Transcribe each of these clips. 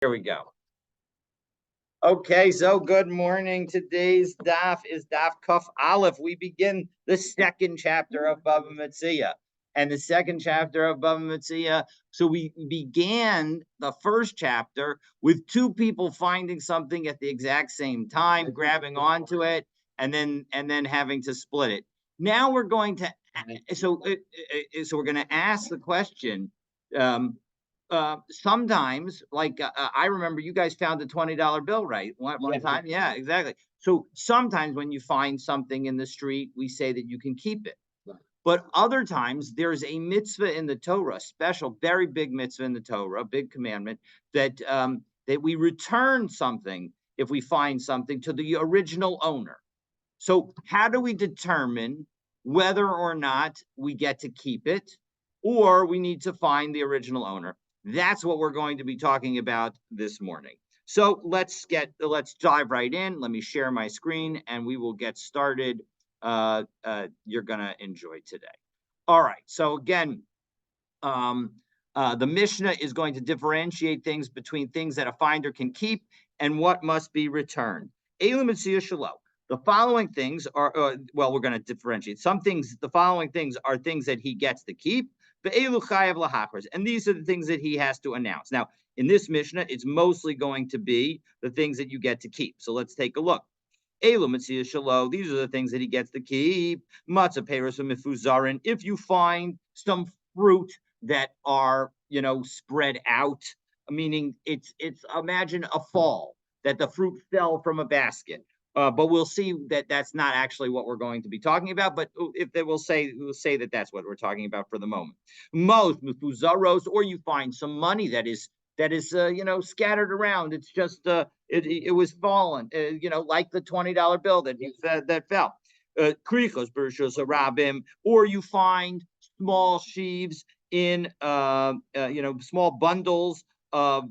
Here we go. Okay, so good morning. Today's daf is daf Kuf Aleph. We begin the second chapter of Bava Metzia. And the second chapter of Bava Metzia. So we began the first chapter with two people finding something at the exact same time, grabbing onto it, and then having to split it. Now we're going to so we're going to ask the question. Sometimes, like I remember you guys found a $20 bill, right? One time. Yeah, exactly. So sometimes when you find something in the street, we say that you can keep it. Right. But other times there's a mitzvah in the Torah, special, very big mitzvah in the Torah, big commandment, that we return something if we find something to the original owner. So how do we determine whether or not we get to keep it, or we need to find the original owner? That's what we're going to be talking about this morning. So let's dive right in. Let me share my screen and we will get started. You're going to enjoy today. All right. So again, the Mishnah is going to differentiate things between things that a finder can keep and what must be returned. The following things are, we're going to differentiate. Some things, the following things are things that he gets to keep. And these are the things that he has to announce. Now, in this Mishnah, it's mostly going to be the things that you get to keep. So let's take a look. These are the things that he gets to keep. If you find some fruit that are, spread out, meaning it's imagine a fall that the fruit fell from a basket. But we'll see that that's not actually what we're going to be talking about. But if they we'll say that that's what we're talking about for the moment. Most mufuzaros, or you find some money that is scattered around. It's just it was fallen, like the $20 bill that fell. Krichos bershos harabim, or you find small sheaves in small bundles of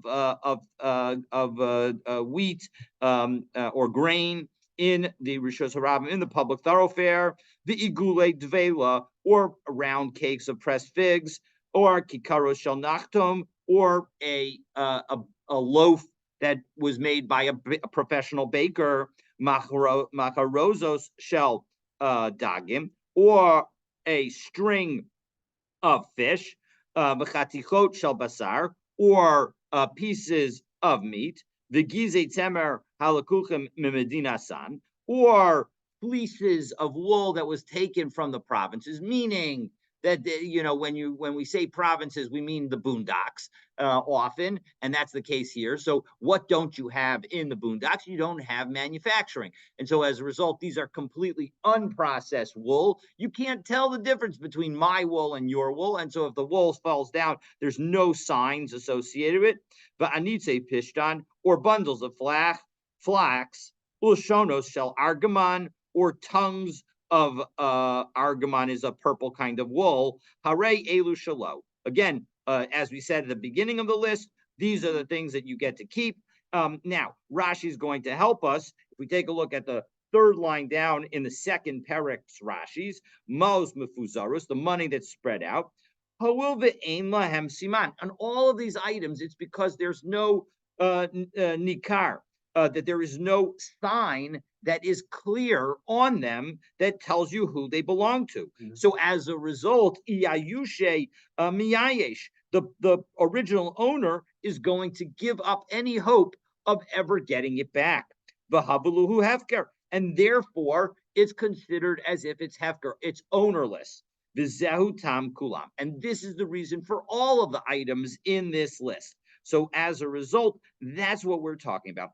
wheat or grain in the Rishos Harabim, in the public thoroughfare, the Igule Dvela, or round cakes of pressed figs, or Kikaros Shel Nachtom, or a loaf that was made by a professional baker, Macharozos Shel Dagim, or a string of fish, B'chatichot Shel Basar, or pieces of meat, the Gizei Temer Halakuchim Mimedina San, or fleeces of wool that was taken from the provinces, meaning that when we say provinces, we mean the boondocks often, and that's the case here. So what don't you have in the boondocks? You don't have manufacturing, and so as a result, these are completely unprocessed wool. You can't tell the difference between my wool and your wool, and so if the wool falls down, there's no signs associated with it. But anitze pishtan, or bundles of flax, ulshonos shel argaman, or tongues of argaman is a purple kind of wool. Hare elu shalo. Again, as we said at the beginning of the list, these are the things that you get to keep. Now, Rashi is going to help us. If we take a look at the third line down in the second parak's Rashi's, Mos mefuzarus, the money that's spread out. Ha'ul ve'ein lahem siman. On all of these items, it's because there's no nikar, that there is no sign that is clear on them that tells you who they belong to. Mm-hmm. So as a result, iyayushe miyayesh, the original owner is going to give up any hope of ever getting it back. V'habeluhu hefker, and therefore it's considered as if it's hefker, it's ownerless. V'zehu tam kulam, and this is the reason for all of the items in this list. So as a result, that's what we're talking about.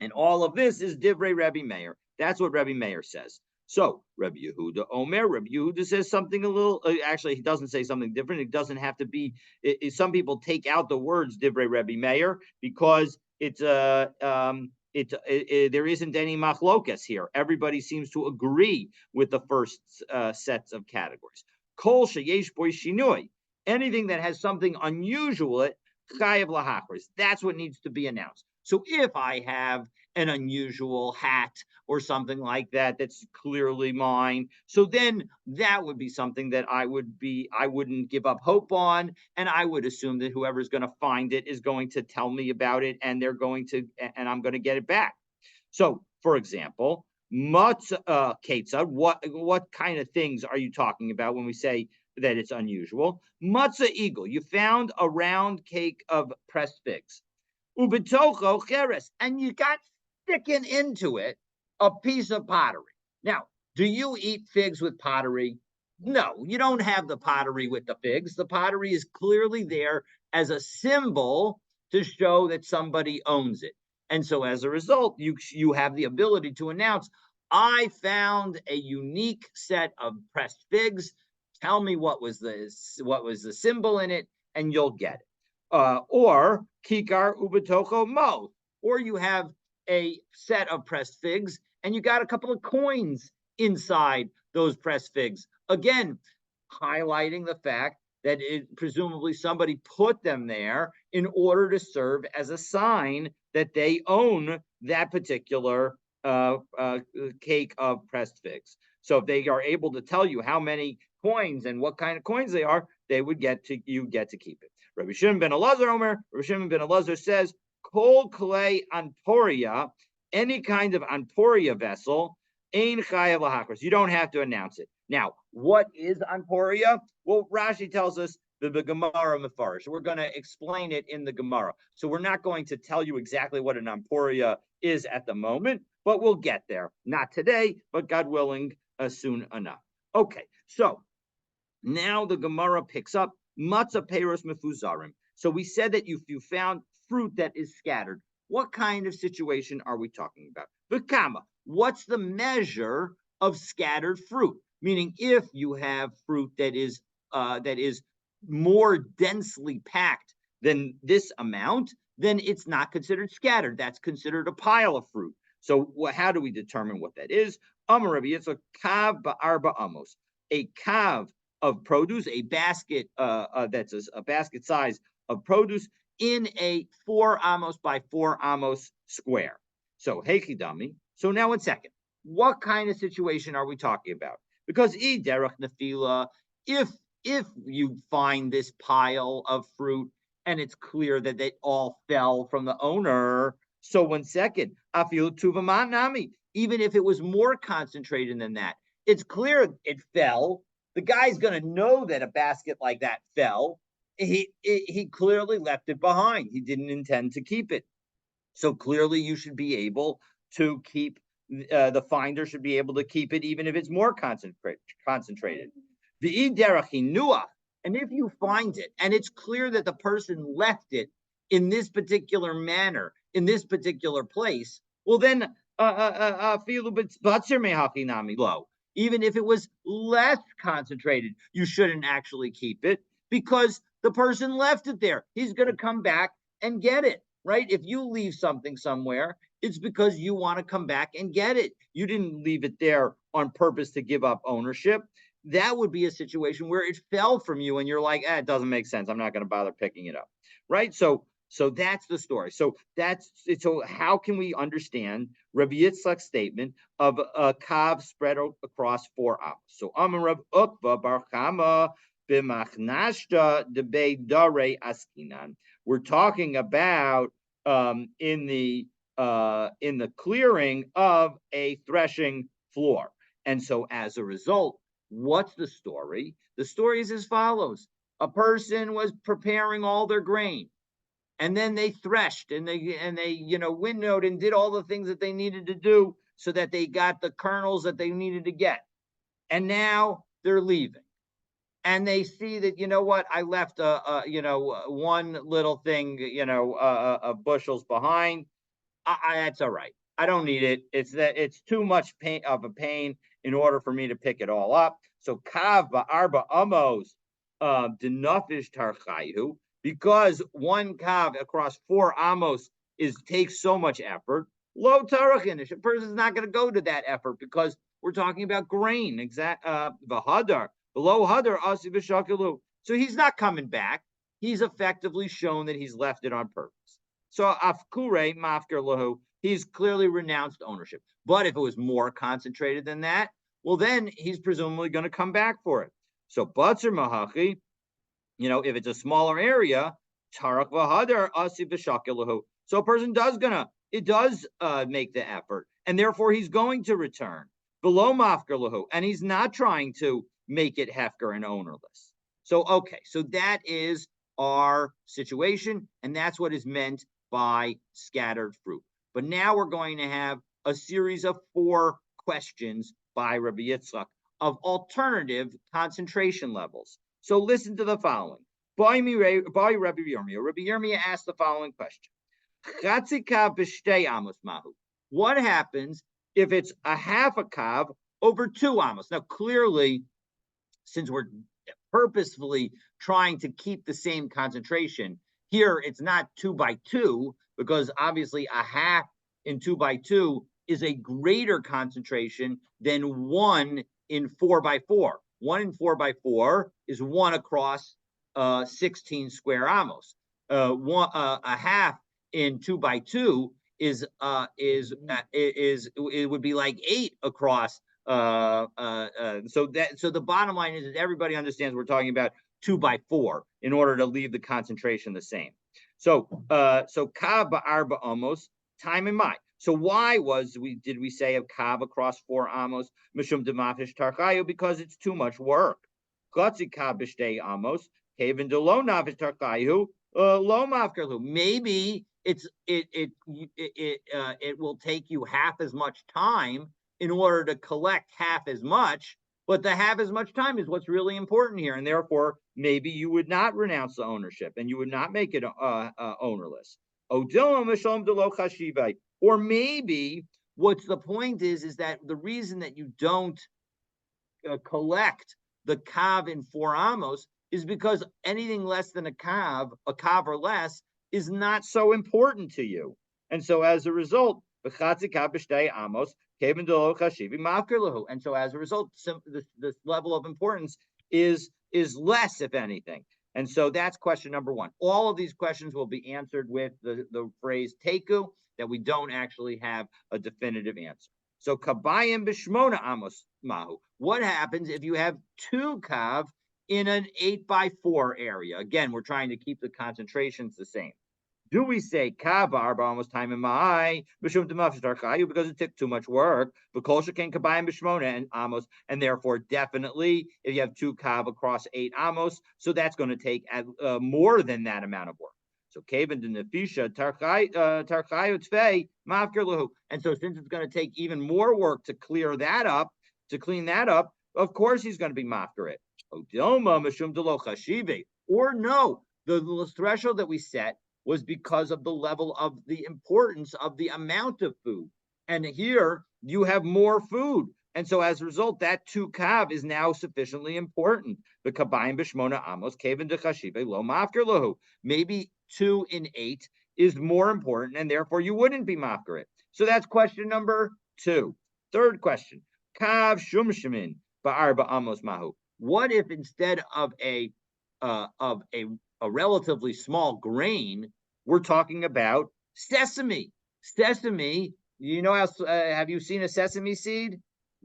And all of this is Divrei Rebbe Meir. That's what Rebbe Meir says. So Rebbe Yehuda Omer, Rebbe Yehuda says something a little, actually he doesn't say something different. It doesn't have to be, some people take out the words Divrei Rebbe Meir because it's there isn't any machlokas here. Everybody seems to agree with the first sets of categories. Kol sheyesh boy shinui, anything that has something unusual chayav lahachris. That's what needs to be announced. So if I have an unusual hat or something like that that's clearly mine, so then that would be something that I wouldn't give up hope on, and I would assume that whoever's going to find it is going to tell me about it, and and I'm going to get it back. So, for example, Ketza, what kind of things are you talking about when we say that it's unusual? Matzah eagle, you found a round cake of pressed figs. Ubitocho cheres, and you got sticking into it a piece of pottery. Now, do you eat figs with pottery? No, you don't have the pottery with the figs. The pottery is clearly there as a symbol to show that somebody owns it. And so as a result, you have the ability to announce, I found a unique set of pressed figs. Tell me what was the symbol in it, and you'll get it. Or kikar ubatocho mo, or you have a set of pressed figs and you got a couple of coins inside those pressed figs. Again, highlighting the fact that presumably somebody put them there in order to serve as a sign that they own that particular cake of pressed figs. So if they are able to tell you how many coins and what kind of coins they are, you get to keep it. Rabbi Shimon ben Elazar says, Kol Klei Anporia, any kind of Anporia vessel, Ein Chayav Lahakros. You don't have to announce it. Now, what is Anporia? Well, Rashi tells us the Gemara Mefarish. We're going to explain it in the Gemara. So we're not going to tell you exactly what an Anporia is at the moment, but we'll get there. Not today, but God willing, soon enough. Okay, so now the Gemara picks up matzah peiros mefuzarim. So we said that if you found fruit that is scattered, what kind of situation are we talking about? V'kama, what's the measure of scattered fruit? Meaning, if you have fruit that is more densely packed than this amount, then it's not considered scattered. That's considered a pile of fruit. So how do we determine what that is? Amar Rabbi Yitzchak, kav ba'arba amos, a kav of produce, a basket that's a basket size of produce in a 4 amos by 4 amos square. So heichidami. So now 1 second. What kind of situation are we talking about? Because derech nefila, if you find this pile of fruit and it's clear that they all fell from the owner, so 1 second, afil tuvaman nami, even if it was more concentrated than that, it's clear it fell. The guy's going to know that a basket like that fell. He clearly left it behind. He didn't intend to keep it. So clearly you should be able to keep, the finder should be able to keep it even if it's more concentrated. And if you find it and it's clear that the person left it in this particular manner, in this particular place, well then, even if it was less concentrated, you shouldn't actually keep it because the person left it there. He's going to come back and get it, right? If you leave something somewhere, it's because you want to come back and get it. You didn't leave it there on purpose to give up ownership. That would be a situation where it fell from you and you're like, it doesn't make sense. I'm not going to bother picking it up, right? So that's the story. So how can we understand Rabbi Yitzchak's statement of a kav spread across 4 amos? So Amar Rav Ukva bar Chama b'machnashta debei dare askinan. We're talking about in the clearing of a threshing floor, and so as a result, what's the story? The story is as follows: a person was preparing all their grain. And then they threshed and they winnowed and did all the things that they needed to do so that they got the kernels that they needed to get. And now they're leaving. And they see that, I left one little thing, of bushels behind. That's all right. I don't need it. It's too much pain in order for me to pick it all up. So kav ba'arba amos denafish tarchayu. Because 1 kav across 4 amos takes so much effort, lo tarachin. A person's not going to go to that effort because we're talking about grain. V'hadar below hadar asi v'shakalu. So he's not coming back. he's effectively shown that he's left it on purpose. So afkure mafker lahu, he's clearly renounced ownership. But if it was more concentrated than that, well, then he's presumably going to come back for it. So batzer mahachi, if it's a smaller area, tarak v'hadar asi b'shakelahu. So a person does make the effort, and therefore he's going to return below mafker lahu, and he's not trying to make it hefker and ownerless. So so that is our situation, and that's what is meant by scattered fruit. But now we're going to have a series of 4 questions by Rabbi Yitzchak of alternative concentration levels. So listen to the following. By Rabbi Yirmiyah. Rabbi Yirmiyah asked the following question. What happens if it's a half a kav over 2 amos? Now, clearly, since we're purposefully trying to keep the same concentration, here it's not 2 by 2, because obviously a half in 2 by 2 is a greater concentration than 1 in 4 by 4. 1 in 4 by 4 is 1 across 16 square amos. A half in 2 by 2 it would be like 8 across. So the bottom line is everybody understands we're talking about 2 by 4 in order to leave the concentration the same. So kav ba'arba amos time and mai. So why did we say of kav across 4 amos mishum demafish tarchayu? Because it's too much work. Glatzi kav b'shtei amos kaven de lo nafish tarchayu lo mafkerlu. Maybe it will take you half as much time in order to collect half as much, but the half as much time is what's really important here, and therefore maybe you would not renounce the ownership and you would not make it ownerless. Or maybe what's the point is that the reason that you don't collect the kav in 4 amos is because anything less than a kav or less, is not so important to you. And so as a result, and so as a result, this level of importance is less, if anything. And so that's question number 1. All of these questions will be answered with the phrase teku, that we don't actually have a definitive answer. So kabayim b'shmona amos mahu. What happens if you have 2 kav in an 8 by 4 area? Again, we're trying to keep the concentrations the same. Do we say kav arba amos time in my b'shum demafish tarchayu because it took too much work? But kosher can kabayim b'shmona and amos, and therefore definitely if you have 2 kav across 8 amos, so that's going to take more than that amount of work. So kaven de nefisha tarchayu tfei mafker lahu. And so since it's going to take even more work to clean that up, of course he's going to be mafker it. Or no, the threshold that we set was because of the level of the importance of the amount of food. And here you have more food. And so as a result, that 2 kav is now sufficiently important. The kabayim b'shmona amos kaven de chashive lo mafker lahu. Maybe 2 in 8 is more important, and therefore you wouldn't be mafker it. So that's question number 2. Third question, kav shum shemin ba'arba amos mahu. What if instead of a relatively small grain, we're talking about sesame? Sesame, have you seen a sesame seed?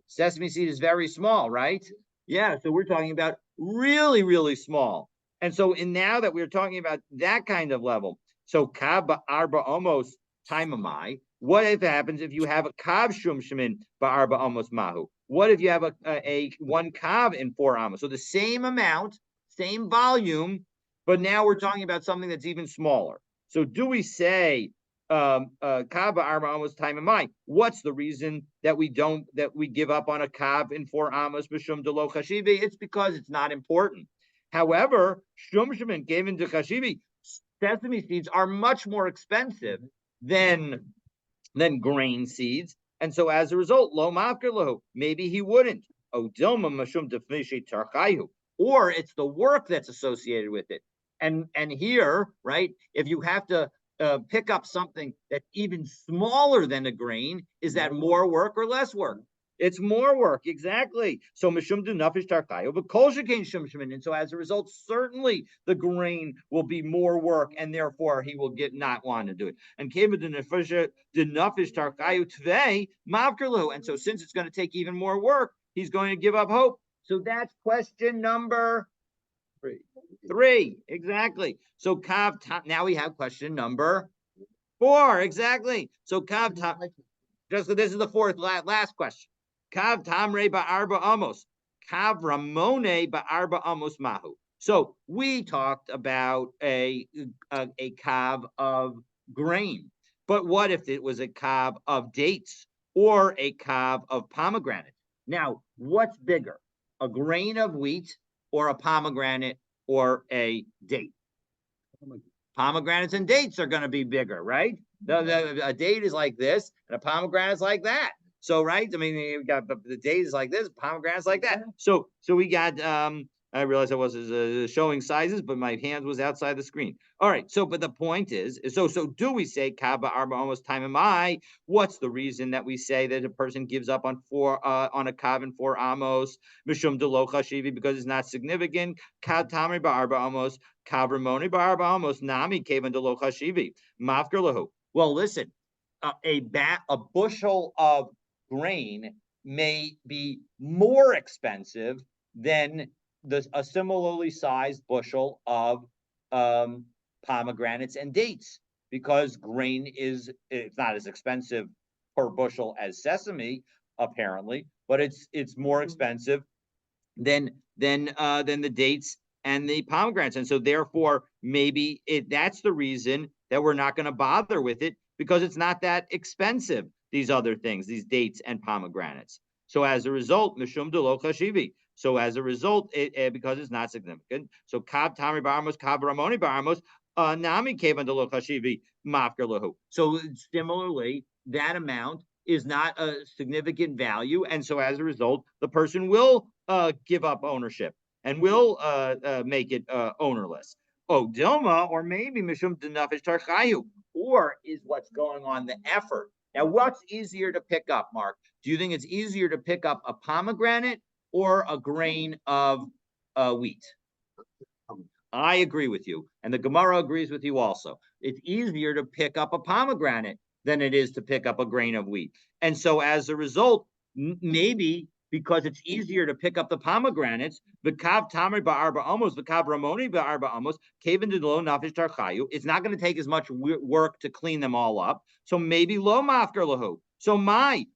Sesame seed is very small, right? Yeah, so we're talking about really, really small. And so now that we're talking about that kind of level, so kav ba'arba amos taimamai, what if happens if you have a kav shum shemin ba'arba amos mahu? What if you have a 1 kav in 4 amos? So the same amount, same volume, but now we're talking about something that's even smaller. So do we say kav ba'arba amos taimamai? What's the reason that we give up on a kav in 4 amos b'shum de lo chashivi? It's because it's not important. However, shum shemin given to chashivi, sesame seeds are much more expensive than grain seeds, and so as a result, lo mafker lahu, maybe he wouldn't. O dilma mashum defnishi tarchayu, or it's the work that's associated with it. And here, right, if you have to pick up something that's even smaller than a grain, is that more work or less work? It's more work, exactly. So mishum du nafish tarkayo, but kol shekain shum shemin. And so as a result, certainly the grain will be more work, and therefore he will not want to do it. And keva du nafish tarkayo tvei mavkerlu. And so since it's going to take even more work, he's going to give up hope. So that's question number three, exactly. So Kav, now we have question number four, exactly. So Kav, just so this is the fourth, last question. Kav Tamre Ba'arba Amos. Kav Ramone Ba'arba Amos Mahu. So we talked about a kav of grain, but what if it was a kav of dates or a kav of pomegranate? Now, what's bigger, a grain of wheat or a pomegranate or a date? Pomegranates and dates are going to be bigger, right? A date is like this, and a pomegranate is like that. So, right? I mean, you got the date is like this, pomegranates like that. So we got. I realized I was showing sizes, but my hand was outside the screen. All right. So, but the point is, so do we say kaba arba almost time am I? What's the reason that we say that a person gives up on on a kav and 4 amos mishum delo chashivi because it's not significant? Kav tamri ba arba amos. Kavramoni barba almost nami kavan delo chashivi mafker lahu. Well, listen, a bushel of grain may be more expensive than a similarly sized bushel of pomegranates and dates, because grain it's not as expensive per bushel as sesame, apparently, but it's more expensive than the dates and the pomegranates. And so therefore, maybe that's the reason that we're not going to bother with it, because it's not that expensive, these other things, these dates and pomegranates. So as a result, mishum delo chashivi. So as a result, because it's not significant. So kab tamri baramos, kab ramoni baramos, nami kevan delo chashivi mafker lahu. So similarly, that amount is not a significant value, and so as a result, the person will give up ownership and will make it ownerless. Oh, Dilma, or maybe mishum denafish tarchayu, or is what's going on the effort. Now, what's easier to pick up, Mark? Do you think it's easier to pick up a pomegranate or a grain of wheat? I agree with you, and the Gemara agrees with you also. It's easier to pick up a pomegranate than it is to pick up a grain of wheat. And so as a result, maybe because it's easier to pick up the pomegranates, v'kav tamri ba'arba amos, v'kav ramoni ba'arba amos, kaven delo nafish tarchayu. It's not going to take as much work to clean them all up. So maybe lo mafker lahu. So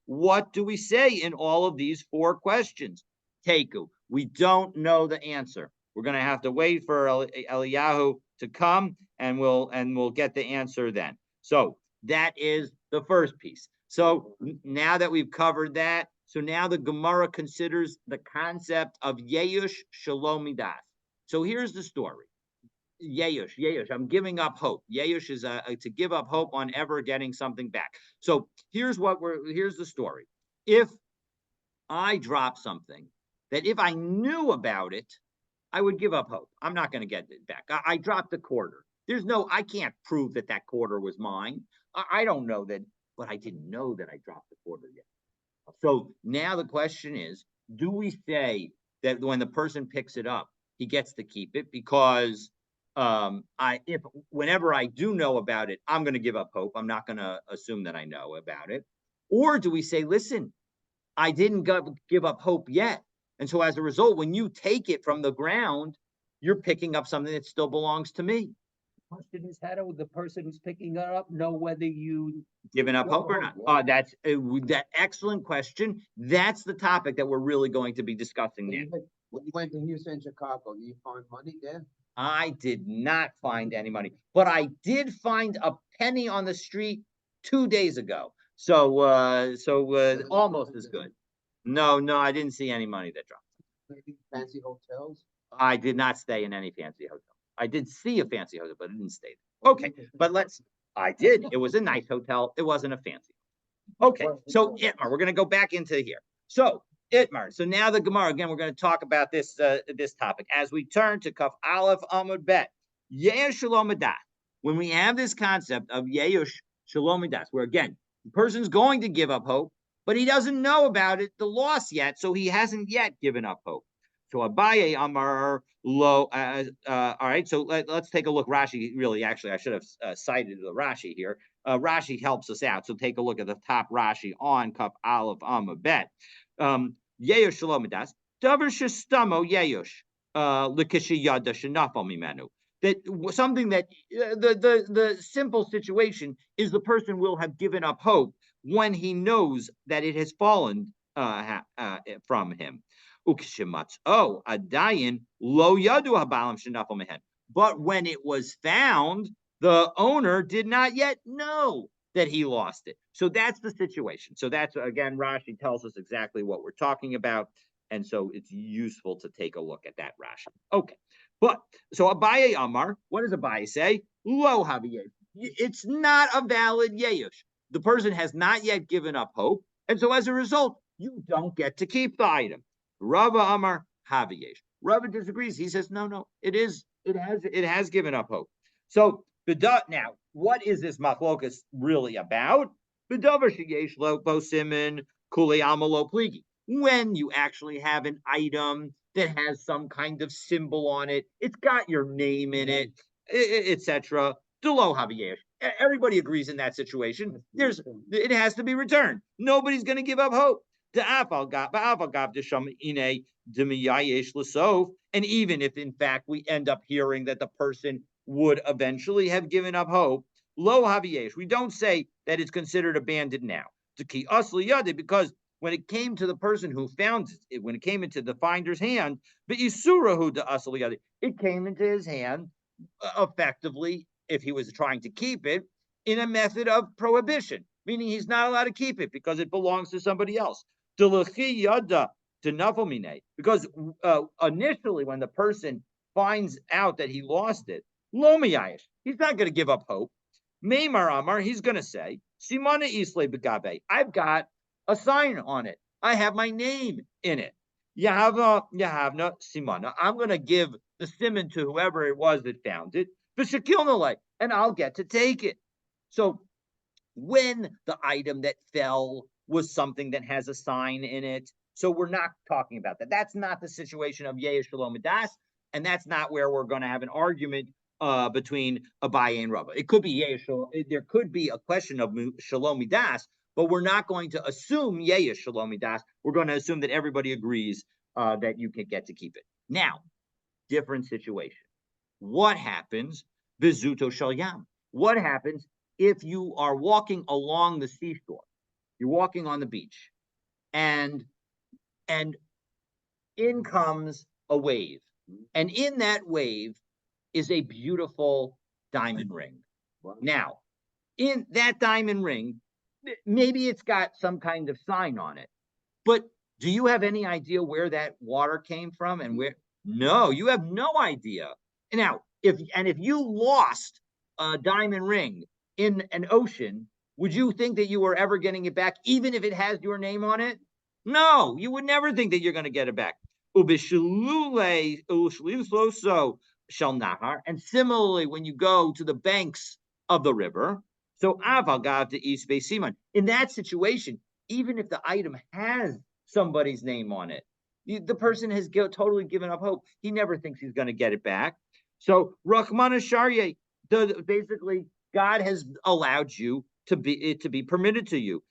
what do we say in all of these four questions? Teku. We don't know the answer. We're going to have to wait for Eliyahu to come, and we'll get the answer then. So that is the first piece. So now that we've covered that, so now the Gemara considers the concept of Yeyush Shalom Midas. So here's the story. Yeyush, I'm giving up hope. Yeyush is to give up hope on ever getting something back. So here's the story. If I drop something that if I knew about it, I would give up hope. I'm not going to get it back. I dropped a quarter. I can't prove that quarter was mine. I don't know that, but I didn't know that I dropped the quarter yet. So now the question is, do we say that when the person picks it up, he gets to keep it? Because whenever I do know about it, I'm going to give up hope. I'm not going to assume that I know about it. Or do we say, listen, I didn't give up hope yet. And so as a result, when you take it from the ground, you're picking up something that still belongs to me. The question is, how do the person who's picking it up know whether you giving up hope or not? That's that excellent question. That's the topic that we're really going to be discussing now. When you went to Houston, Chicago, did you find money there? I did not find any money, but I did find a penny on the street 2 days ago. So almost as good. No, I didn't see any money that dropped. Maybe fancy hotels? I did not stay in any fancy hotel. I did see a fancy hotel, but I didn't stay there. Okay, but I did. It was a nice hotel. It wasn't a fancy. Okay, so Itmar, we're going to go back into here. So Itmar, so now the Gemara, again, we're going to talk about this topic. As we turn to Kaf Aleph Amud Bet, Yehush Shalom Adat, when we have this concept of Yehush Shalom Adat, where again, the person's going to give up hope, but he doesn't know about it, the loss yet, so he hasn't yet given up hope. So Abaye Amar Lo. All right, so let's take a look. Rashi, really, actually, I should have cited the Rashi here. Rashi helps us out, so take a look at the top Rashi on Kaf Aleph Amabet. Yeyosh Shalomidas Davar Shestamo Yeyosh Likishiyada Shenafal Mimenu. That something that the simple situation is the person will have given up hope when he knows that it has fallen from him. Oh, adayin lo yadu habalam shenafal mehen. But when it was found, the owner did not yet know that he lost it. So that's the situation. So that's, again, Rashi tells us exactly what we're talking about. And so it's useful to take a look at that Rashi. Okay. But so Abaye Amar, what does Abaye say? Lo haviyesh. It's not a valid yeyush. The person has not yet given up hope. And so as a result, you don't get to keep the item. Rava Amar haviyesh. Rava disagrees. He says, no, it has given up hope. So now, what is this machlokas really about? B'davar sheyesh lo bosimin kuli amalo pligi. When you actually have an item that has some kind of symbol on it, it's got your name in it, etc. Delo haviyesh. Everybody agrees in that situation. It has to be returned. Nobody's going to give up hope. And even if in fact we end up hearing that the person would eventually have given up hope, lo haviyesh, we don't say that it's considered abandoned now. Because when it came to the person who found it, when it came into the finder's hand, it came into his hand effectively, if he was trying to keep it, in a method of prohibition, meaning he's not allowed to keep it because it belongs to somebody else. Because initially, when the person finds out that he lost it, he's not going to give up hope. Meimar Amar, he's going to say, Simana Isle Begabe, I've got a sign on it. I have my name in it. Yahavna Simana. I'm going to give the simon to whoever it was that found it, and I'll get to take it. So when the item that fell was something that has a sign in it, so we're not talking about that. That's not the situation of Yesh Shalom Das, and that's not where we're going to have an argument between Abaye and Rava. It could be Yesh, there could be a question of Shalom Das, but we're not going to assume Yesh Shalom Das. We're going to assume that everybody agrees that you can get to keep it. Now, different situation. What happens? Bizuto Shalyam. What happens if you are walking along the seashore? You're walking on the beach, and in comes a wave, and in that wave is a beautiful diamond ring. Now, in that diamond ring, maybe it's got some kind of sign on it, but do you have any idea where that water came from and where? No, you have no idea. Now, if you lost a diamond ring in an ocean, would you think that you were ever getting it back, even if it has your name on it? No, you would never think that you're going to get it back. And similarly, when you go to the banks of the river, so in that situation, even if the item has somebody's name on it, the person has totally given up hope. He never thinks he's going to get it back. So Rachmana Sharye, basically, God has allowed you to be permitted to you,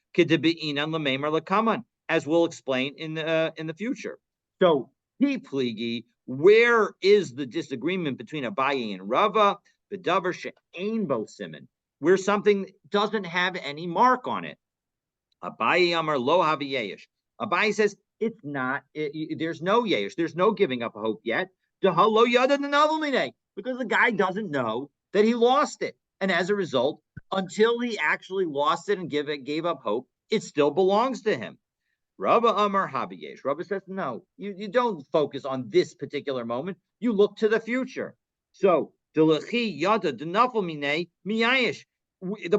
as we'll explain in the future. So pligi, where is the disagreement between Abaye and Rava? B'davar she'ein bo siman, where something doesn't have any mark on it. Abaye Amar lo haviyesh. Abaye says it's not. There's no yesh. There's no giving up hope yet. Because the guy doesn't know that he lost it, and as a result, until he actually lost it and gave up hope, it still belongs to him. Rava Amar haviyesh. Rava says no. You don't focus on this particular moment. You look to the future. So the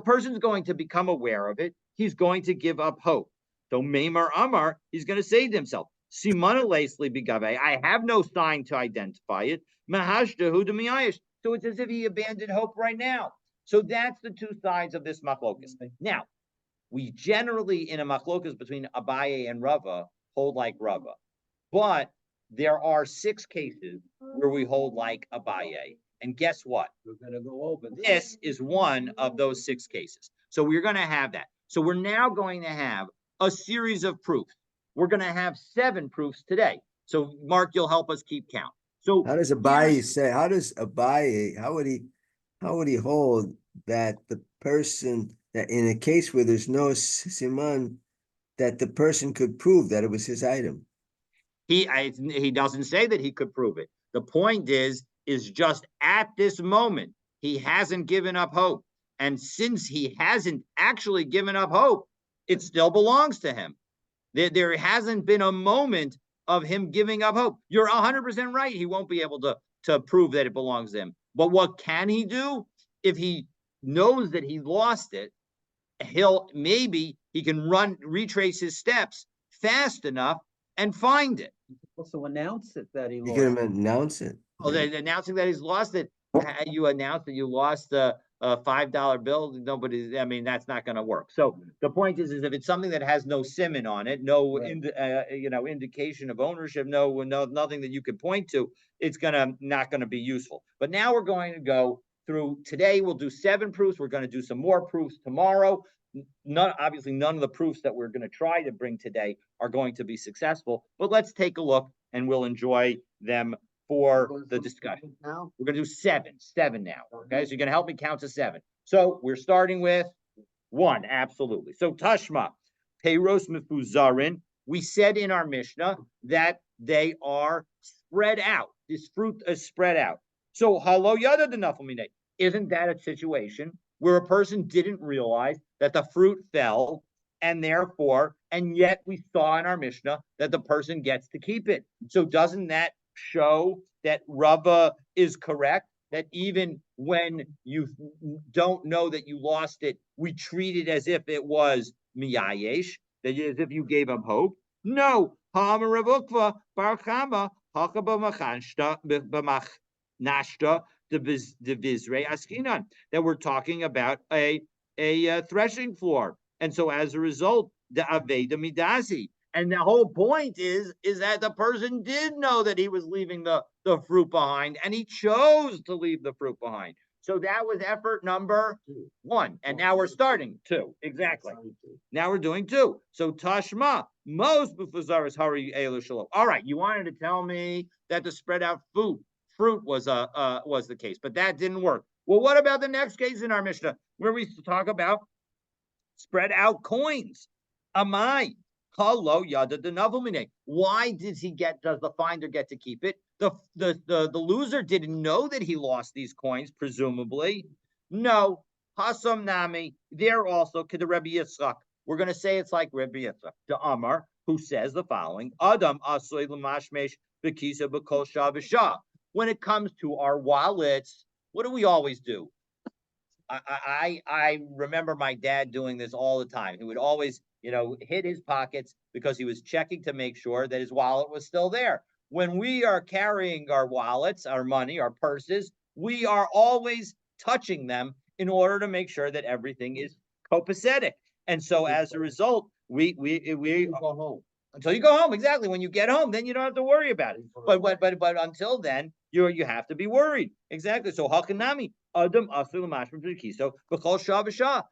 person's going to become aware of it. He's going to give up hope. So Meimar Amar, he's going to say to himself, Simana Lesli Bigave, I have no sign to identify it. So it's as if he abandoned hope right now. So that's the two sides of this machlokas. Now, We generally, in a machlokas between Abaye and Rava, hold like Rava. But there are 6 cases where we hold like Abaye. And guess what? We're gonna go over this. This is one of those 6 cases. So we're going to have that. So we're now going to have a series of proofs. We're going to have 7 proofs today. So Mark, you'll help us keep count. So How does Abaye say, how would he hold that the person, that in a case where there's no siman, that the person could prove that it was his item? He doesn't say that he could prove it. The point is just at this moment, he hasn't given up hope. And since he hasn't actually given up hope, it still belongs to him. There hasn't been a moment of him giving up hope. You're 100% right. He won't be able to prove that it belongs to him. But what can he do? If he knows that he lost it, maybe he can retrace his steps fast enough and find it. Also announce it that he You lost. can announce it. Oh, announcing that he's lost it. You announce that you lost a $5 bill. Nobody. I mean, that's not going to work. So the point is if it's something that has no siman on it, no, Right. indication of ownership, nothing that you could point to, it's not gonna be useful. But now we're going to go through today. We'll do 7 proofs. We're going to do some more proofs tomorrow. Obviously, none of the proofs that we're going to try to bring today are going to be successful. But let's take a look, and we'll enjoy them for the discussion. Now, We're going to do 7 now. Okay, so you're going to help me count to 7. So we're starting with 1, absolutely. So Tashma, Peiros Mifuzarin. We said in our Mishnah that they are spread out. This fruit is spread out. So Halo Yada Denafamine. Isn't that a situation where a person didn't realize that the fruit fell, and yet we saw in our Mishnah that the person gets to keep it? So doesn't that show that Rava is correct? That even when you don't know that you lost it, we treat it as if it was miyayesh, that is, as if you gave up hope. No, that we're talking about a threshing floor, and so as a result, the aveda midazi. And the whole point is that the person did know that he was leaving the fruit behind, and he chose to leave the fruit behind. So that was effort number 1. And now we're starting 2. Exactly. Now we're doing 2. So Tashma, most Bufazaris Hari Elu Shalom. All right, you wanted to tell me that the spread out fruit was the case, but that didn't work. Well, what about the next case in our Mishnah where we talk about spread out coins? Amai. Why does the finder get to keep it? The loser didn't know that he lost these coins, presumably. No. Hasam Nami, they're also to the Rebbe Yitzchak. We're going to say it's like Rebbe Yitzchak, the Amar, who says the following: Adam asoy l'mashmesh b'kisa b'kol shah v'shah. When it comes to our wallets, what do we always do? I remember my dad doing this all the time. He would always, hit his pockets because he was checking to make sure that his wallet was still there. When we are carrying our wallets, our money, our purses, we are always touching them in order to make sure that everything is copacetic. And so as a result, we go home. until you go home. Exactly. When you get home, then you don't have to worry about it. But until then, you have to be worried. Exactly. So hakanami adam asul mashma b'kiso b'chol shah v'shah.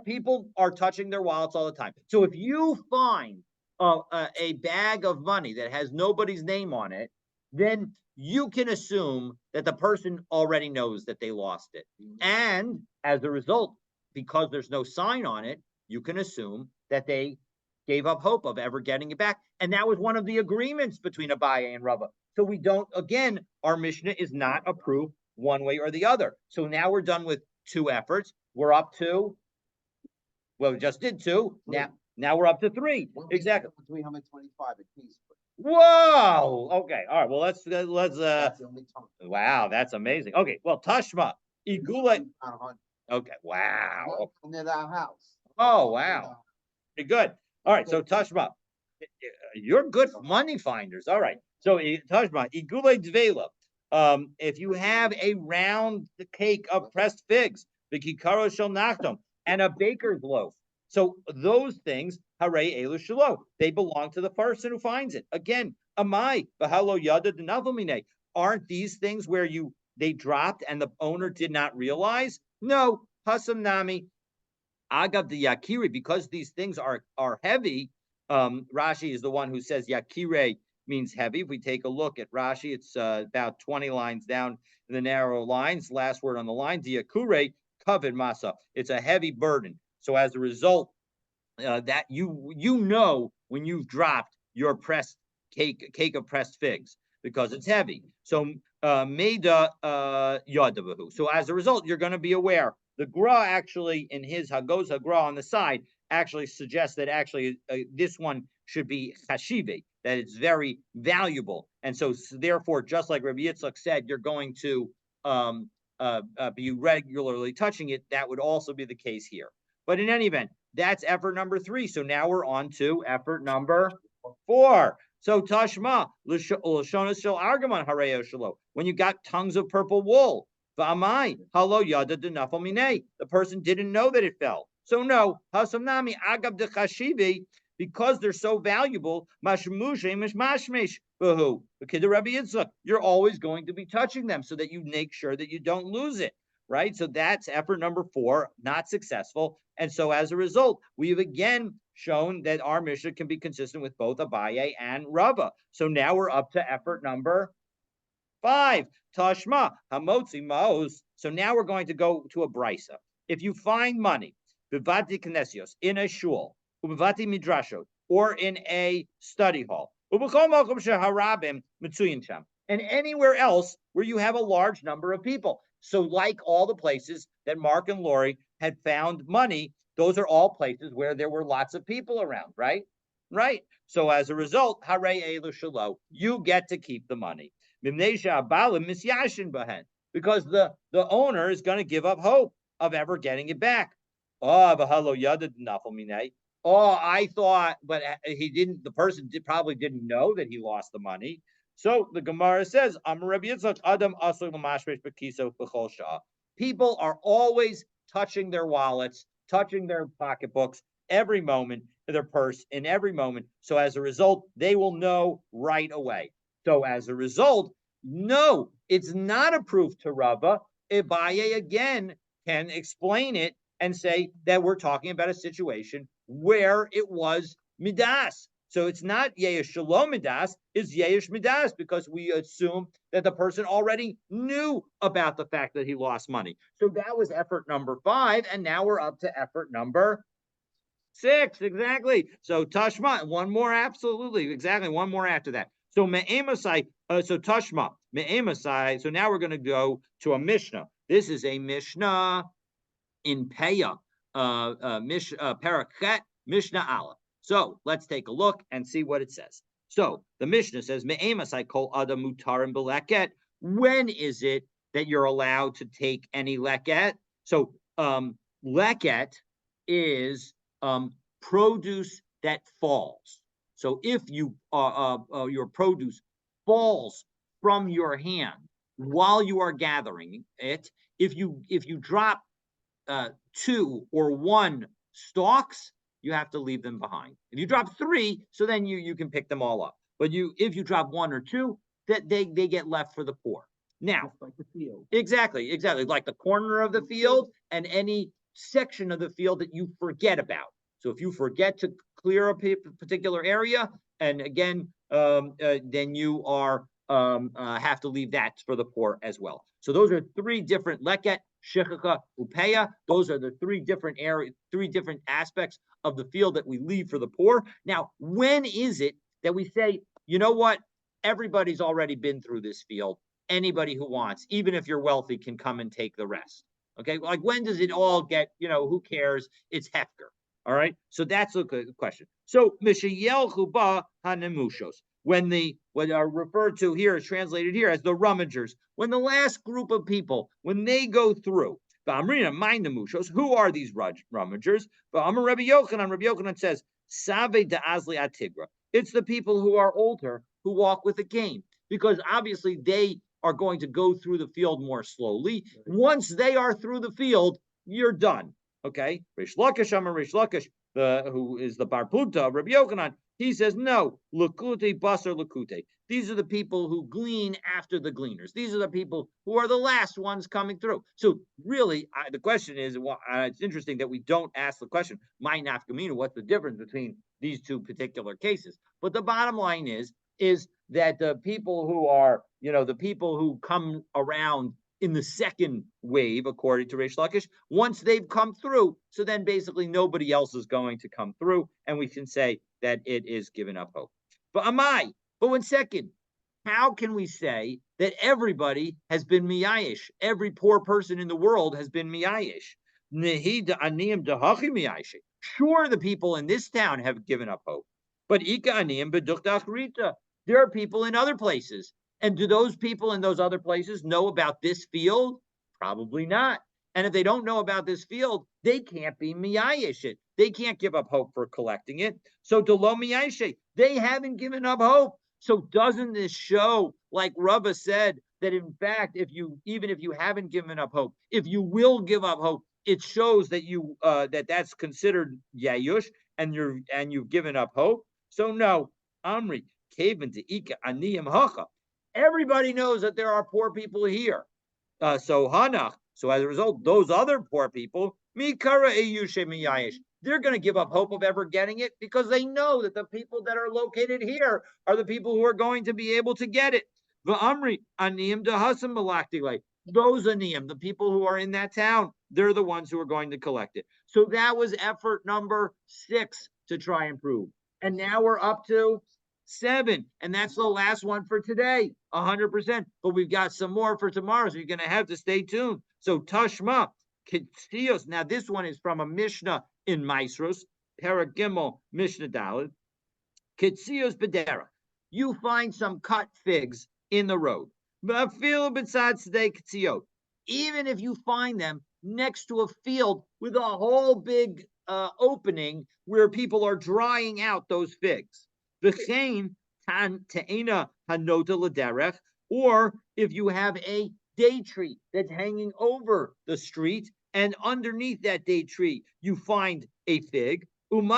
People are touching their wallets all the time. So if you find a bag of money that has nobody's name on it, then you can assume that the person already knows that they lost it. And as a result, because there's no sign on it, you can assume that they gave up hope of ever getting it back. And that was one of the agreements between Abaye and Rava. So we don't, again, our Mishnah is not a proof one way or the other. So now we're done with 2 efforts. We're up to, well, we just did 2. Now we're up to 3. Exactly. 325 a piece. Whoa. Okay. All right. Well, let's That's the only time. wow, that's amazing. Okay. Well, Tashma, Igula. Not 100. Okay. Wow. Near our house. Oh, wow. Pretty good. All right. So Tashma, you're good money finders. All right. So Tashma, Igule Dvela. If you have a round cake of pressed figs, the Kikaro shel nachtom, and a baker's loaf. So those things, hare elu shelo, they belong to the person who finds it. Again, amai v'halo yada denavamine. Aren't these things where they dropped and the owner did not realize? No, hasam nami. Agav the yakire, because these things are heavy. Rashi is the one who says yakire means heavy. If we take a look at Rashi, it's about 20 lines down in the narrow lines. Last word on the line, diakure, covered masa. It's a heavy burden. So as a result, that you know when you've dropped your pressed cake of pressed figs because it's heavy. So meda yadabahu. So as a result, you're going to be aware. The Gra actually in his Hagos Hagra on the side actually suggests that actually this one should be chashive, that it's very valuable, and so therefore, just like Rabbi Yitzchak said, you're going to be regularly touching it. That would also be the case here. But in any event, that's effort number 3. So now we're on to effort number 4. So Tashma, Lashonas Shel Argamon Hareo Shalo. When you got tongues of purple wool, V'amai, Halo Yada Denafal Mine. The person didn't know that it fell. So no, Hasamnami Agab de Chashivi, because they're so valuable, Mashmushe Mishmashmesh Bahu. Okay, the Rabbi Yitzchak, you're always going to be touching them so that you make sure that you don't lose it. Right? So that's effort number 4, not successful. And so as a result, we've again shown that our Mishnah can be consistent with both Abaye and Rava. So now we're up to effort number 5. Tashma, Hamotzi Maos. So now we're going to go to a brisa. If you find money, Bivati Knesios, in a shul, Ubivati Midrashot, or in a study hall, and anywhere else where you have a large number of people. So, like all the places that Mark and Lori had found money, those are all places where there were lots of people around, right? Right. So, as a result, hare elu shelo, you get to keep the money. Because the owner is going to give up hope of ever getting it back. Oh, I thought, but he didn't. The person probably didn't know that he lost the money. So the Gemara says, people are always touching their wallets, touching their pocketbooks every moment, their purse in every moment. So as a result, they will know right away. So as a result, no, it's not a proof to Rava. Abaye again can explain it and say that we're talking about a situation where it was midas. So it's not yesh shalom midas, it's yesh midas, because we assume that the person already knew about the fact that he lost money. So that was effort number 5, and now we're up to effort number 6. Exactly. So Tashma, one more, absolutely, exactly, one more after that. So Me'emasai, so Tashma, Me'emasai. So now we're going to go to a Mishnah. This is a Mishnah in Peah, Parakhet, Mishnah Aleph. So let's take a look and see what it says. So the Mishnah says, Me'emasai kol adam mutarim beleket. When is it that you're allowed to take any leket? So leket is produce that falls. So if your produce falls from your hand while you are gathering it, if you drop 2 or 1 stalks, you have to leave them behind. If you drop 3, so then you can pick them all up. But if you drop 1 or 2, that they get left for the poor. Now, Just like the field. exactly, like the corner of the field and any section of the field that you forget about. So if you forget to clear a particular area, and again, then you are have to leave that for the poor as well. So those are 3 different leket, shechaka, upeya. Those are the 3 different areas, 3 different aspects of the field that we leave for the poor. Now, when is it that we say, you know what? Everybody's already been through this field. Anybody who wants, even if you're wealthy, can come and take the rest. Okay, like when does it all get, who cares? It's Hefker. All right, so that's a good question. So Mishayel Chuba Hanemushos, what are referred to here is translated here as the rummagers. When the last group of people, when they go through, who are these rummagers? Rabbi Yochanan says, Save de Azli Atigra. It's the people who are older who walk with a cane, because obviously they are going to go through the field more slowly. Once they are through the field, you're done. Okay, Rish Lakish, Amar Rish Lakish, who is the Bar Plunta of Rabbi Yochanan, he says, no, Lakute, Basar Lakute. These are the people who glean after the gleaners. These are the people who are the last ones coming through. So really, the question is, it's interesting that we don't ask the question, my nafkamina, what's the difference between these two particular cases? But the bottom line is that the people who are, the people who come around in the second wave, according to Reish Lakish, once they've come through, so then basically nobody else is going to come through, and we can say that it is given up hope. But one second, how can we say that everybody has been miyayish? Every poor person in the world has been miyayish. Sure, the people in this town have given up hope, but there are people in other places. And do those people in those other places know about this field? Probably not. And if they don't know about this field, they can't be miyayish it. They can't give up hope for collecting it. So delo miyayish, they haven't given up hope. So doesn't this show, like Rava said, that in fact, even if you haven't given up hope, if you will give up hope, it shows that that's considered yayush and you've given up hope. So no, Amri, kaven to ika aniyim hacha. Everybody knows that there are poor people here. So as a result, those other poor people, they're going to give up hope of ever getting it because they know that the people that are located here are the people who are going to be able to get it. Those aniyim, the people who are in that town, they're the ones who are going to collect it. So that was effort number 6 to try and prove. And now we're up to 7, and that's the last one for today, 100%. But we've got some more for tomorrow, so you're going to have to stay tuned. So Tashma, Kitzios. Now this one is from a Mishnah in Maisros, Paragimel Mishnah Daled. Kitzios Bedera. You find some cut figs in the road. Even if you find them next to a field with a whole big opening where people are drying out those figs. Or if you have a day tree that's hanging over the street, and underneath that day tree you find a fig, and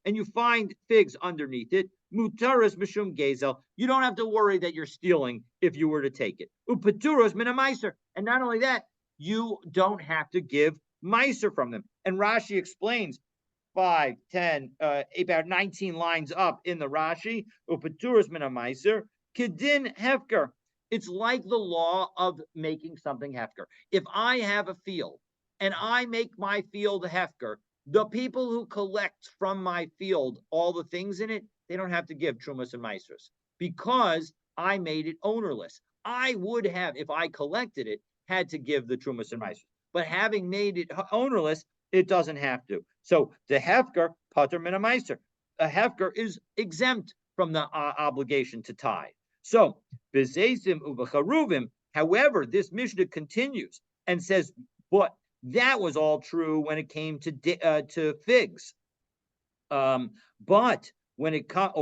you find figs underneath it, mutaras mishum gezel, you don't have to worry that you're stealing if you were to take it. Upaturos min meiser, and not only that, you don't have to give meiser from them. And Rashi explains 5, 10, about 19 lines up in the Rashi, Upaturas min meiser, kedin hefker. It's like the law of making something hefker. If I have a field and I make my field hefker, the people who collect from my field all the things in it, they don't have to give trumas and meisers because I made it ownerless. I would have, if I collected it, had to give the trumas and meisers. But having made it ownerless, it doesn't have to. So the hefker, pater min meiser. A hefker is exempt from the obligation to tithe. So, bezeisim uvacharuvim. However, this Mishnah continues and says, but that was all true when it came to figs. But when it comes,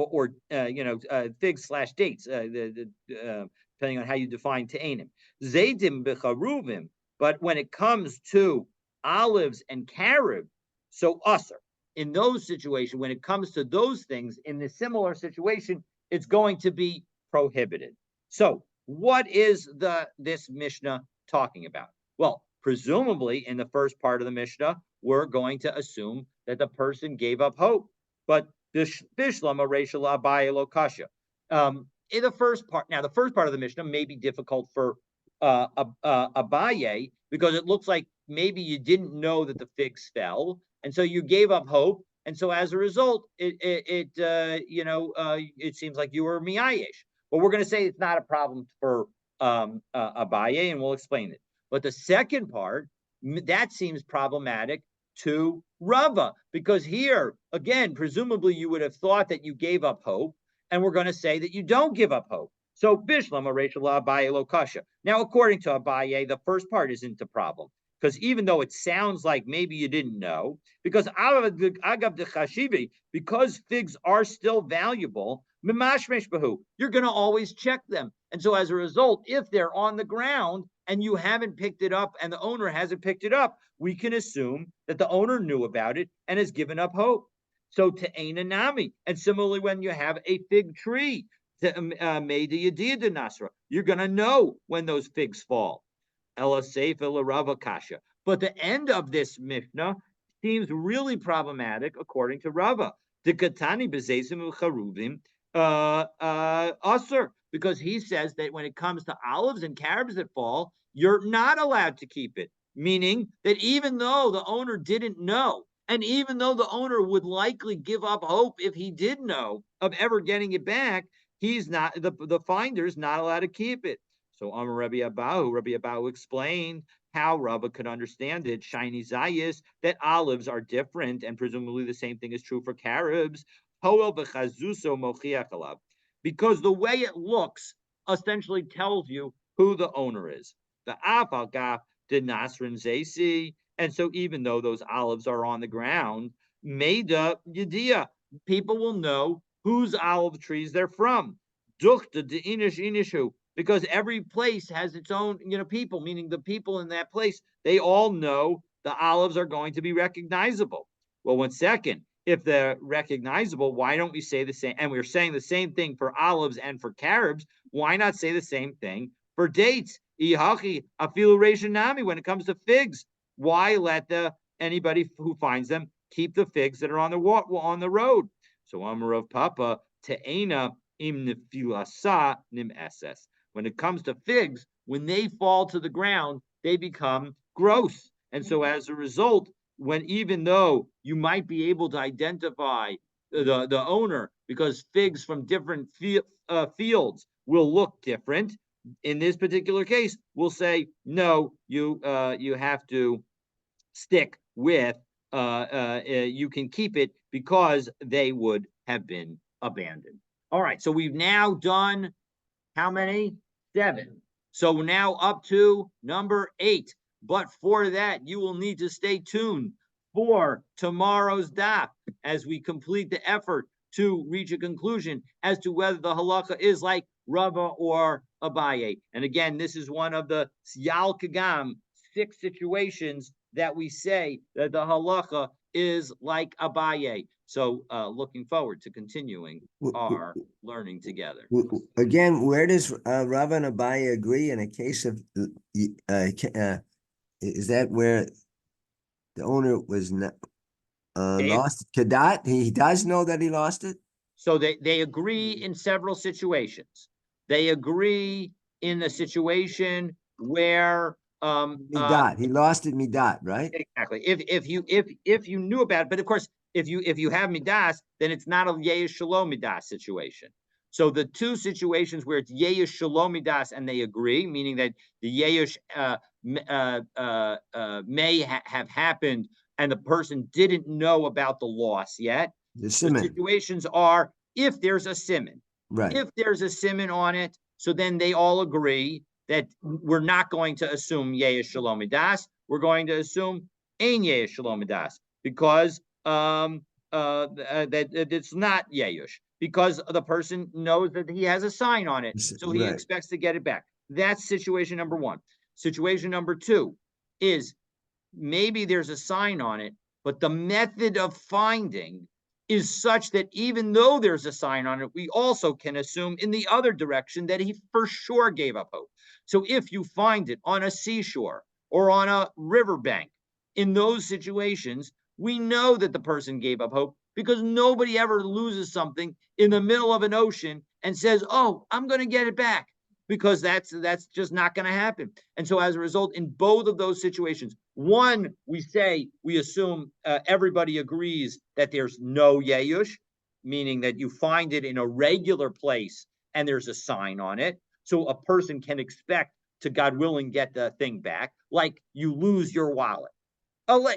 figs / dates, depending on how you define te'enim. Zaydim becharuvim. But when it comes to olives and carob, so usser. In those situations, when it comes to those things, in the similar situation, it's going to be prohibited. So, what is this Mishnah talking about? Well, presumably, in the first part of the Mishnah, we're going to assume that the person gave up hope. But Bishlama Reishala Abaye Lokasha. In the first part of the Mishnah may be difficult for Abaye because it looks like maybe you didn't know that the figs fell, and so you gave up hope, and so as a result, it seems like you were miyayesh. But we're going to say it's not a problem for Abaye, and we'll explain it. But the second part, that seems problematic to Rava, because here, again, presumably you would have thought that you gave up hope, and we're going to say that you don't give up hope. So, Bishlam, Rachel Abaye Lokasha. Now, according to Abaye, the first part isn't a problem, because even though it sounds like maybe you didn't know, because Agav de Chashivi, because figs are still valuable, you're going to always check them. And so as a result, if they're on the ground and you haven't picked it up and the owner hasn't picked it up, we can assume that the owner knew about it and has given up hope. So to nami. And similarly, when you have a fig tree, you're going to know when those figs fall. Ella Seif Ella Rava Kasha. But the end of this Mishnah seems really problematic according to Rava. The Katani Bezezim Charuvim Usr, because he says that when it comes to olives and carobs that fall, you're not allowed to keep it. Meaning that even though the owner didn't know, and even though the owner would likely give up hope if he did know of ever getting it back, he's not the finder's not allowed to keep it. So Amar Rabbi Abahu explained how Rava could understand it. Shiny Zayis, that olives are different, and presumably the same thing is true for carobs. Because the way it looks essentially tells you who the owner is. The Afal Gaf did Nasrin Zaysi, and so even though those olives are on the ground, Meda Yediyah, people will know whose olive trees they're from. Duchta de Inish Inishu, because every place has its own, people, meaning the people in that place, they all know the olives are going to be recognizable. Well, 1 second, if they're recognizable, why don't we say the same? And we're saying the same thing for olives and for carobs. Why not say the same thing for dates? When it comes to figs, why let anybody who finds them keep the figs that are on the road? So Amar of Papa Te'ena im nefilasa nim eses. When it comes to figs, when they fall to the ground, they become gross. And so as a result, even though you might be able to identify the owner, because figs from different fields will look different, in this particular case, we'll say, no, you have to stick with, you can keep it because they would have been abandoned. All right, so we've now done how many? 7. So now up to number 8. But for that, you will need to stay tuned for tomorrow's daf as we complete the effort to reach a conclusion as to whether the halacha is like Rava or Abaye. And again, this is one of the Yal Kagam 6 situations that we say that the halacha is like Abaye. So looking forward to continuing our learning together. Again, where does Rava and Abaye agree in a case of, is that where the owner was not lost Kadat? He does know that he lost it? So they agree in several situations. They agree in the situation where Midat. He lost it Midat, right? Exactly. If you knew about it, but of course, if you have midas, then it's not a yesh shalom midas situation. So the two situations where it's yesh shalom midas and they agree, meaning that the yesh may have happened and the person didn't know about the loss yet. The situations are if there's a siman. Right. If there's a siman on it, so then they all agree that we're not going to assume yesh shalom midas. We're going to assume ein yesh shalom midas because that it's not yeyush, because the person knows that he has a sign on it, so he expects to get it back. That's situation number 1. Situation number 2 is maybe there's a sign on it, but the method of finding is such that even though there's a sign on it, we also can assume in the other direction that he for sure gave up hope. So if you find it on a seashore or on a riverbank, in those situations, we know that the person gave up hope because nobody ever loses something in the middle of an ocean and says, oh, I'm going to get it back, because that's just not going to happen. And so as a result, in both of those situations, one, we assume everybody agrees that there's no yeyush, meaning that you find it in a regular place and there's a sign on it. So a person can expect to, God willing, get the thing back, like you lose your wallet.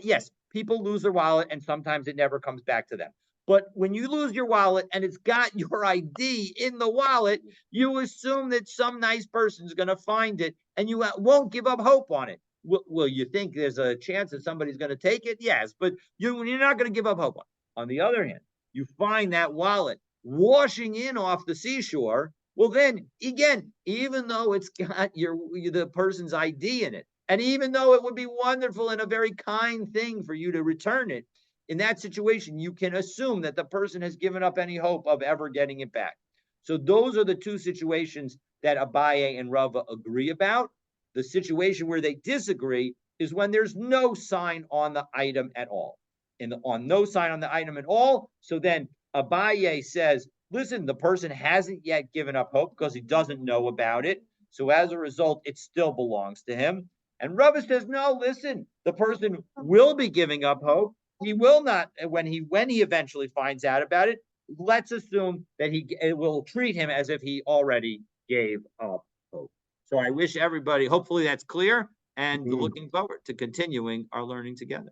Yes, people lose their wallet and sometimes it never comes back to them. But when you lose your wallet and it's got your ID in the wallet, you assume that some nice person's going to find it and you won't give up hope on it. Well, you think there's a chance that somebody's going to take it? Yes, but you're not going to give up hope on it. On the other hand, you find that wallet washing in off the seashore Well, then again, even though it's got the person's ID in it, and even though it would be wonderful and a very kind thing for you to return it, in that situation, you can assume that the person has given up any hope of ever getting it back. So those are the two situations that Abaye and Rava agree about. The situation where they disagree is when there's no sign on the item at all. And on no sign on the item at all, so then Abaye says, listen, the person hasn't yet given up hope because he doesn't know about it. So as a result, it still belongs to him. And Rava says, no, listen, the person will be giving up hope. He will not, when he eventually finds out about it, let's assume that it will treat him as if he already gave up hope. So I wish everybody, hopefully that's clear, and looking forward to continuing our learning together.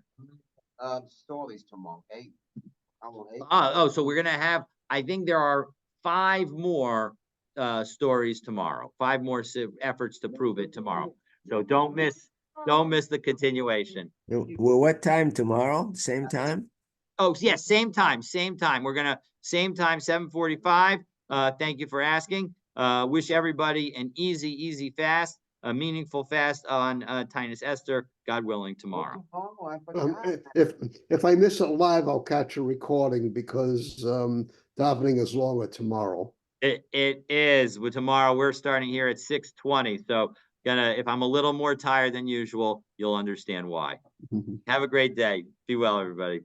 Stories tomorrow, 8. So we're gonna have, I think there are 5 more stories tomorrow, 5 more efforts to prove it tomorrow. So don't miss the continuation. Well, what time tomorrow? Same time? Oh, yes, same time. We're gonna same time, 7:45. Thank you for asking. Wish everybody an easy fast, a meaningful fast on Tinus Esther, God willing, tomorrow. If I miss it live, I'll catch a recording because davening is longer tomorrow. It is. With tomorrow, we're starting here at 6:20. So if I'm a little more tired than usual, you'll understand why. Have a great day. Be well, everybody.